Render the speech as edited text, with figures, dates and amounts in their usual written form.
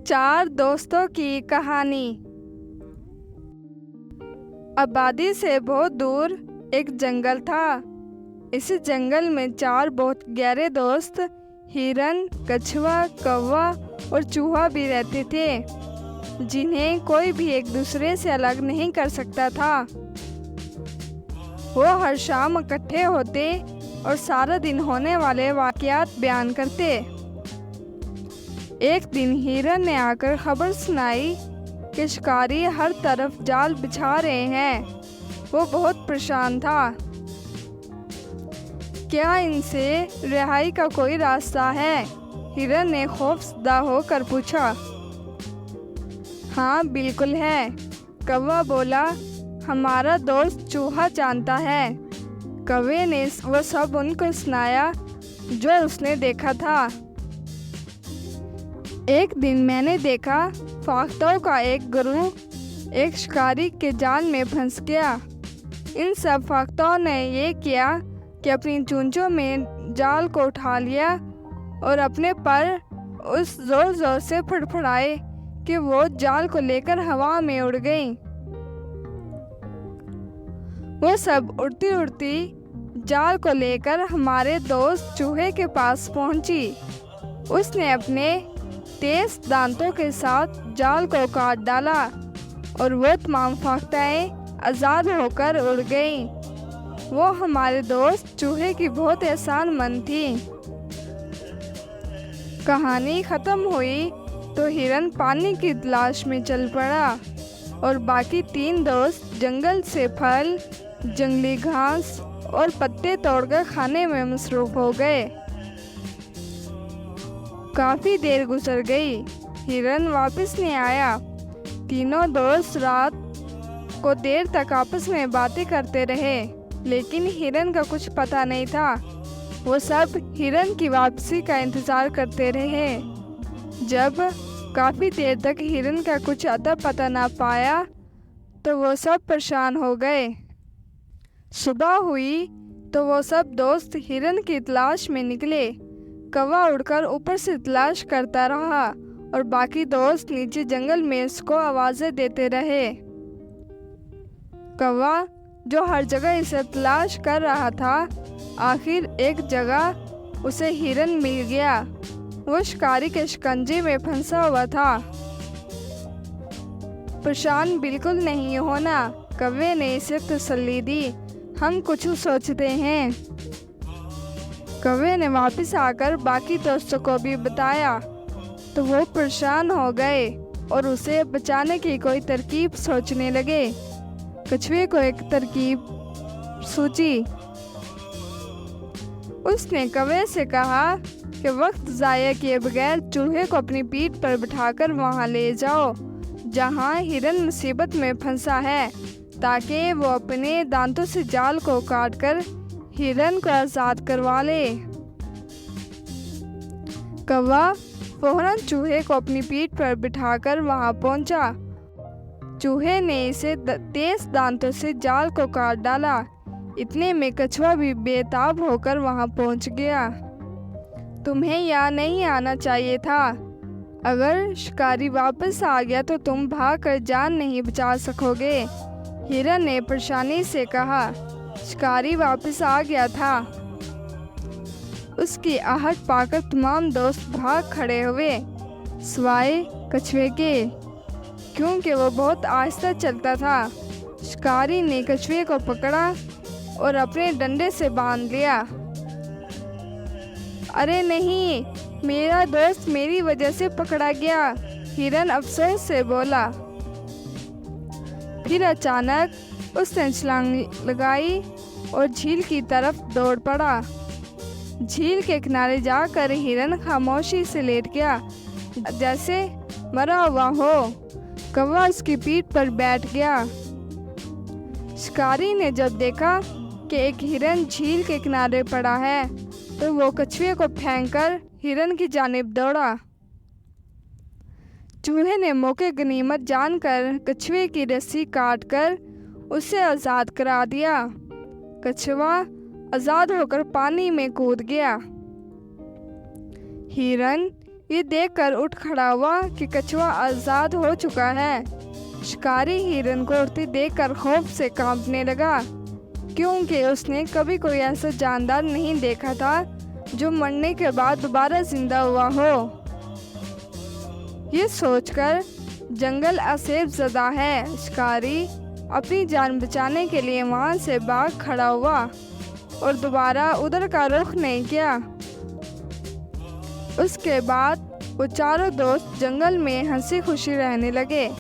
चार दोस्तों की कहानी। आबादी से बहुत दूर एक जंगल था। इस जंगल में चार बहुत गहरे दोस्त हिरन, कछुआ, कौवा और चूहा भी रहते थे, जिन्हें कोई भी एक दूसरे से अलग नहीं कर सकता था। वो हर शाम इकट्ठे होते और सारा दिन होने वाले वाकयात बयान करते। एक दिन हिरन ने आकर खबर सुनाई कि शिकारी हर तरफ जाल बिछा रहे हैं। वो बहुत परेशान था। क्या इनसे रिहाई का कोई रास्ता है? हिरन ने खौफजदा होकर पूछा। हाँ, बिल्कुल है, कौवा बोला। हमारा दोस्त चूहा जानता है। कौवे ने वो सब उनको सुनाया जो उसने देखा था। एक दिन मैंने देखा फाख्तों का एक गुरूह एक शिकारी के जाल में फंस गया। इन सब फाख्तों ने ये किया कि अपनी चूंचों में जाल को उठा लिया और अपने पर उस जोर जोर से फड़फड़ाए कि वो जाल को लेकर हवा में उड़ गई। वो सब उड़ती उड़ती जाल को लेकर हमारे दोस्त चूहे के पास पहुंची। उसने अपने तेज दांतों के साथ जाल को काट डाला और वो तमाम फाख्ताएं आज़ाद होकर उड़ गईं। वो हमारे दोस्त चूहे की बहुत एहसानमंद थी। कहानी ख़त्म हुई तो हिरन पानी की तलाश में चल पड़ा और बाकी तीन दोस्त जंगल से फल, जंगली घास और पत्ते तोड़कर खाने में मसरूफ हो गए। काफ़ी देर गुजर गई, हिरन वापस नहीं आया। तीनों दोस्त रात को देर तक आपस में बातें करते रहे, लेकिन हिरन का कुछ पता नहीं था। वो सब हिरन की वापसी का इंतज़ार करते रहे। जब काफ़ी देर तक हिरन का कुछ अता पता ना पाया तो वो सब परेशान हो गए। सुबह हुई तो वो सब दोस्त हिरन की तलाश में निकले। कौवा उड़कर ऊपर से तलाश करता रहा और बाकी दोस्त नीचे जंगल में उसको आवाज़ें देते रहे। कौवा, जो हर जगह इसे तलाश कर रहा था, आखिर एक जगह उसे हिरन मिल गया। वो शिकारी के शिकंजे में फंसा हुआ था। परेशान बिल्कुल नहीं होना, कौवे ने इसे तसल्ली दी। हम कुछ सोचते हैं। कौवे ने वापस आकर बाकी दोस्तों को भी बताया तो वो परेशान हो गए और उसे बचाने की कोई तरकीब सोचने लगे। कछुए को एक तरकीब सूझी। उसने कौवे से कहा कि वक्त ज़ाया किए बगैर चूहे को अपनी पीठ पर बिठाकर वहां ले जाओ जहां हिरन मुसीबत में फंसा है, ताकि वो अपने दांतों से जाल को काटकर हिरन को आज़ाद करवा ले। कौवा फौरन चूहे को अपनी पीठ पर बिठाकर वहां पहुंचा। चूहे ने इसे तेज दांतों से जाल को काट डाला। इतने में कछुआ भी बेताब होकर वहां पहुंच गया। तुम्हें यहाँ नहीं आना चाहिए था। अगर शिकारी वापस आ गया तो तुम भागकर जान नहीं बचा सकोगे, हिरन ने परेशानी से कहा। शिकारी वापस आ गया था। उसकी आहट पाकर तमाम दोस्त भाग खड़े हुए, सिवाय कछुए के, क्योंकि वो बहुत आहिस्ता चलता था। शिकारी ने कछुए को पकड़ा और अपने डंडे से बांध लिया। अरे नहीं, मेरा दोस्त मेरी वजह से पकड़ा गया, हिरन अफसोस से बोला। फिर अचानक उसने छलांग लगाई और झील की तरफ दौड़ पड़ा। झील के किनारे जाकर हिरन खामोशी से लेट गया, जैसे मरा हुआ हो। कौवा उसकी पीठ पर बैठ गया। शिकारी ने जब देखा कि एक हिरन झील के किनारे पड़ा है तो वो कछुए को फेंककर हिरन की जानिब दौड़ा। चूहे ने मौके गनीमत जानकर कछुए की रस्सी काटकर उसे आज़ाद करा दिया। कछुआ आज़ाद होकर पानी में कूद गया। हिरन ये देखकर उठ खड़ा हुआ कि कछुआ आज़ाद हो चुका है। शिकारी हिरन को उड़ती देखकर खौफ से कांपने लगा, क्योंकि उसने कभी कोई ऐसा जानदार नहीं देखा था जो मरने के बाद दोबारा जिंदा हुआ हो। ये सोचकर जंगल असेब ज़दा है, शिकारी अपनी जान बचाने के लिए वहां से भाग खड़ा हुआ और दोबारा उधर का रुख नहीं किया। उसके बाद वो चारों दोस्त जंगल में हंसी खुशी रहने लगे।